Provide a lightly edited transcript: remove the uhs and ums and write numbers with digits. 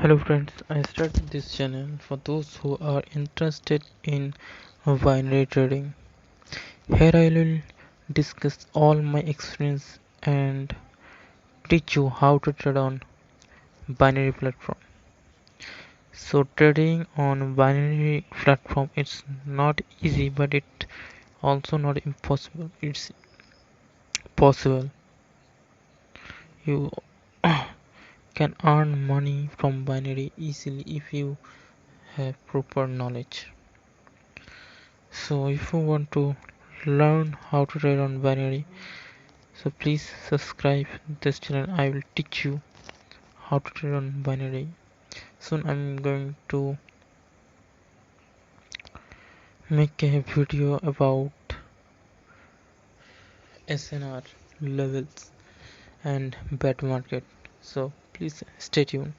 Hello friends, I started this channel for those who are interested in binary trading. Here I will discuss all my experience and teach you how to trade on binary platform. So trading on binary platform it's not easy, but it also not impossible. It's possible. You can earn money from binary easily if you have proper knowledge. So if you want to learn how to trade on binary, so please subscribe this channel. I will teach you how to trade on binary. Soon I'm going to make a video about SNR levels and bet market. So please stay tuned.